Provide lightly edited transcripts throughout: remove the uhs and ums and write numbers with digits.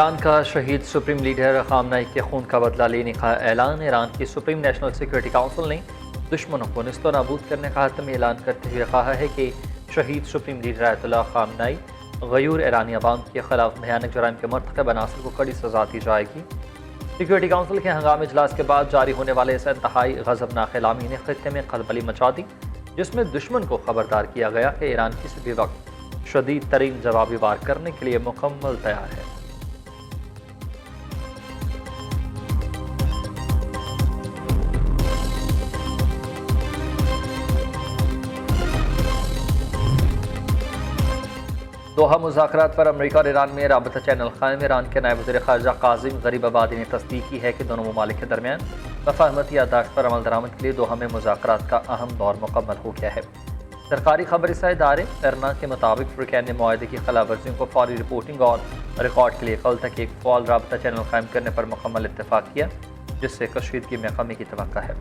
Iran का शहीद supreme leader Khamenei के खून का बदला लेने का ऐलान। ईरान की सुप्रीम नेशनल सिक्योरिटी काउंसिल ने दुश्मनों को निस्तो नाबूद करने का हतमी ऐलान करते हुए कहा है कि शहीद सुप्रीम लीडर आयतुल्लाह खामनेई गयूर ईरानी अवाम के खिलाफ भयानक जुराइम के मर्तकब अनासर को कड़ी सजा दी जाएगी। सिक्योरिटी काउंसिल के हंगामी इजलास के बाद जारी होने वाले इस इंतहाई गजबनाक ऐलामी ने खत्ते में खलबली मचा दी, जिसमें दुश्मन को खबरदार किया गया कि ईरान किसी भी वक्त शदीद तरीन जवाबी वार करने के लिए मुकम्मल तैयार है। दोहा मुज़ाकरात पर अमरीका और ईरान में राबता चैनल कायम। ईरान के नायब वज़ीर ख़ारजा काज़िम ग़रीबाबादी ने तस्दीक की है कि दोनों ममालिक के दरमियान तफ़ाहमती याददाश्त पर अमल दरामद के लिए दोहा में मुज़ाकरात का अहम दौर मुकम्मल हो गया है। सरकारी खबर इदारे इरना के मुताबिक फ़िरक़ैन ने मुआहदे की खिलाफ वर्जियों को फौरी रिपोर्टिंग और रिकॉर्ड के लिए कल तक एक फ़ाल राबता चैनल कायम करने पर मुकम्मल इत्तेफ़ाक़ किया, जिससे कशीदगी में कमी की तवक्को है।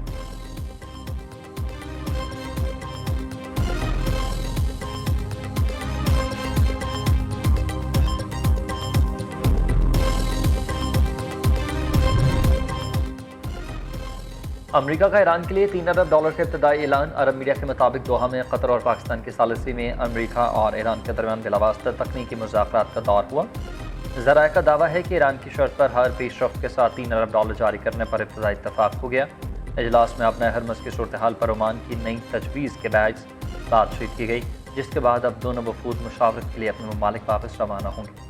अमरीका का ईरान के लिए $3 अरब का इब्तदाई ऐलान। अरब मीडिया के मुताबिक दोहा में कतर और पाकिस्तान की सालिसी में अमरीका और ईरान के दरमियान बिलावास्ता तकनीकी मुज़ाकरात का दौर हुआ। ज़राए का दावा है कि ईरान की शर्त पर हर पेशरफ्त के साथ $3 अरब जारी करने पर इब्तदाई इत्तफाक हो गया। इजलास में अपने हरमस की सूरत हाल पर ओमान की नई तजवीज़ के बायस बातचीत की गई, जिसके बाद अब दोनों वफूद मुशावरत के लिए अपने ममालिक वापस रवाना होंगे।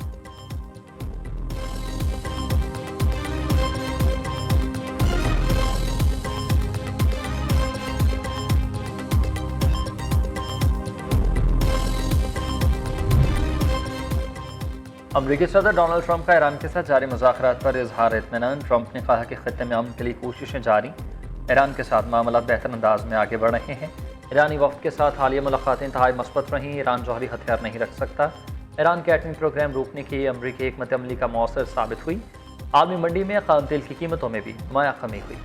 अमरीकी सदर डोनाल्ड ट्रंप का ईरान के साथ जारी मुज़ाकरात पर इजहार इत्मीनान। ट्रंप ने कहा कि खत्ते में अमन के लिए कोशिशें जारी, ईरान के साथ मामला बेहतर अंदाज में आगे बढ़ रहे हैं। ईरानी वफ़द के साथ हालिया मुलाकातें इंतहाई मस्बत रहीं। ईरान जौहरी हथियार नहीं रख सकता। ईरान के एटमी प्रोग्राम रोकने की अमरीकी हिकमत अमली का मौसर साबित हुई। आलमी मंडी में खाम तेल की कीमतों में भी नुमाया कमी हुई।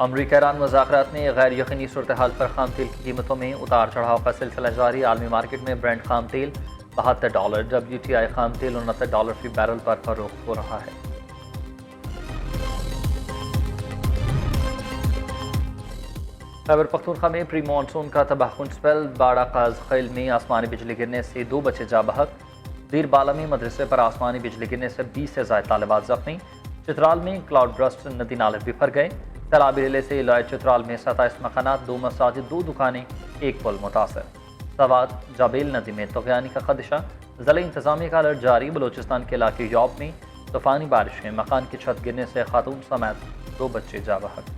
अमरीका ईरान मुज़ाकरात में गैर यकीनी सूरत हाल पर खाम तेल की कीमतों में उतार चढ़ाव का सिलसिला जारी। आलमी मार्केट में ब्रेंट खाम तेल $72, WTI खाम तेल $69 फी बैरल पर फरोख्त हो रहा है। खैबर पख्तूनख्वा में प्री मानसून का तबाहकुन स्पेल। बाड़ा काज खैल में आसमानी बिजली गिरने से 2 बच्चे जा बहक। दीर बालमी मदरसे पर आसमानी बिजली गिरने से 20 से ज़ायद तालिबात जख्मी। चित्राल में क्लाउड ब्रस्ट, नदी नाले बिफर गए। सैलाबी जिले से लॉयड चित्राल में 27 मकानात, 2 मसाजिद, 2 दुकानें, 1 पुल मुतासर। सवात जाबेल नदी में तग़यानी का खदशा। ज़िला इंतज़ामिया का अलर्ट जारी। बलोचिस्तान के इलाके यौब में तूफ़ानी बारिशें, मकान की छत गिरने से खातून समेत 2 बच्चे जा बहक।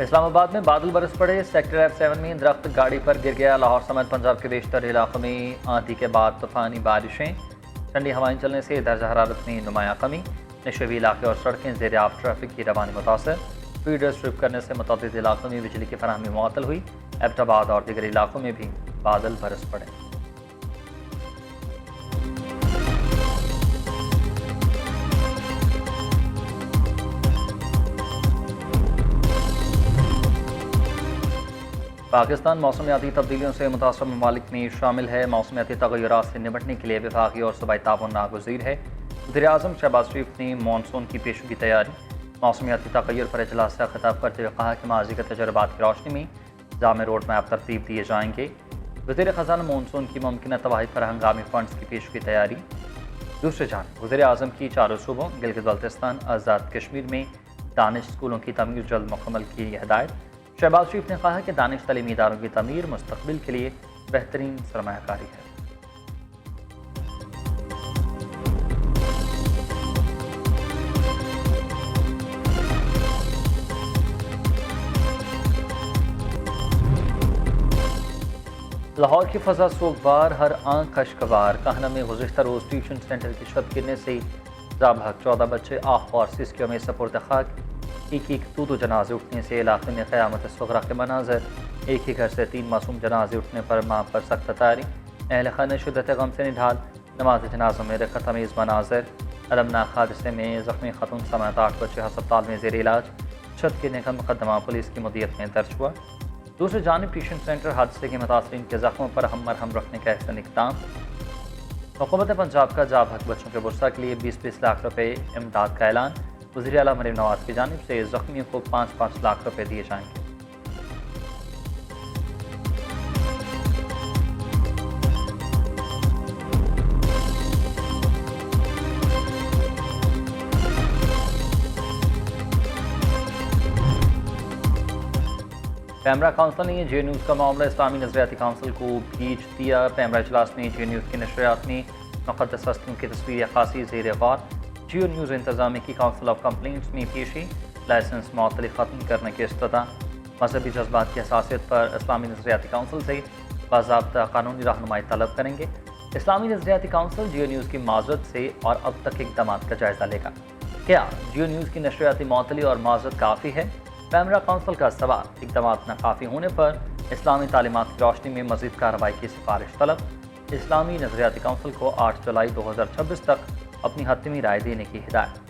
इस्लामाबाद में बादल बरस पड़े। सेक्टर F7 में दरख्त गाड़ी पर गिर गया। लाहौर समेत पंजाब के बेशतर इलाकों में आंधी के बाद तूफ़ानी बारिशें, ठंडी हवाएं चलने से दर्जा हरारत में नुमाया कमी। नशेबी इलाके और सड़कें ज़ेर आब, ट्रैफिक की रवानी मुतासर। फीडर स्ट्रिप करने से मुतअद्दिद इलाकों में बिजली की फराहमी मुअत्तल हुई। एबटाबाद और दीगर इलाकों में भी बादल बरस पड़े। पाकिस्तान मौसमियाती तब्दीलियों से मुतासर ममालिक में शामिल है। मौसमियाती तग़य्युरात से निपटने के लिए विफाक़ी और सूबाई ताउन नागुज़ीर है। वज़ीर-ए-आज़म शहबाज शरीफ ने मानसून की पेशगी तैयारी, मौसमियाती तग़य्युर पर इजलास से खिताब करते हुए कहा कि माज़ी के तजुर्बात की रोशनी में जामे रोड मैप तरतीब दिए जाएंगे। वज़ीर ख़ज़ाना मानसून की मुमकिन तबाही पर हंगामी फ़ंड्स की पेशगी तैयारी। दूसरी जानिब वज़ीर-ए-आज़म की चारों सूबों गिलगित बल्तिस्तान, आज़ाद कश्मीर में दानिश स्कूलों की तमीर जल्द मुकम्मल की हिदायत। शहबाज शरीफ ने कहा कि दानिश तालीमी इदारों की तमीर मुस्तक़बिल के लिए बेहतरीन सरमायाकारी है। लाहौर की फ़ज़ा सोगवार, हर आंख खशकवार। कहना में गुज़िश्ता रोज़ ट्यूशन सेंटर की छत गिरने से जाबहक 14 बच्चे आह और सिस्कियों में सपुर्द खाक। एक दो जनाजे उठने से इलाके में क़यामत सुग़रा के मनाजर। एक ही घर से 3 मासूम जनाजे उठने पर माँ पर सख्त तारी। अहल खाना शिद्दत गम से निढाल। नमाज जनाजों में रखत तमीज़ मनाजर। अलमनाक हादसे में ज़ख्मी खतून समेत 8 बच्चे अस्पताल में ज़ेर इलाज। छत गिरने का मुकदमा पुलिस की मुद्दत में दर्ज हुआ। दूसरी जानिब ट्यूशन सेंटर हादसे के मुतासरीन के ज़ख्मों पर हम मरहम रखने का एहसन इक़दाम। हुकूमत पंजाब का जाबहक बच्चों के बुरसा के लिए 20-20 लाख रुपए इमदाद का ऐलान। वज़ीर आला मरीम नवाज़ की जानिब से ज़ख्मियों को 5-5 लाख रुपए दिए जाएंगे। पैमरा काउंसिल ने जे न्यूज़ का मामला इस्लामी नज़रियाती काउंसिल को भेज दिया। पैमरा इजलास में जे न्यूज़ की नशरियात में मुक़द्दस हस्तियों की तस्वीर खासी ज़ेर गौर। जियो न्यूज़ इंतज़ामी की काउंसिल ऑफ कंप्लेंट्स में पेशी। लाइसेंस मअतली ख़त्म करने के इस्तिदा। मजहबी जज्बात की हसासियत पर इस्लामी नज़रियाती काउंसिल से बाज़ाब्ता कानूनी रहनुमाई तलब करेंगे। इस्लामी नज़रियाती काउंसिल जियो न्यूज़ की माज़रत से और अब तक इक़दाम का जायज़ा लेगा। क्या जियो न्यूज़ की नशरियाती मअतली और माज़रत काफ़ी है? पैमरा काउंसिल का सवाल। इक़दाम नाकाफ़ी होने पर इस्लामी तालीमात की रोशनी में मज़ीद कार्रवाई की सिफारिश तलब। इस्लामी नज़रियाती काउंसिल को 8 जुलाई 2026 तक अपनी हतमी राय देने की हिदायत।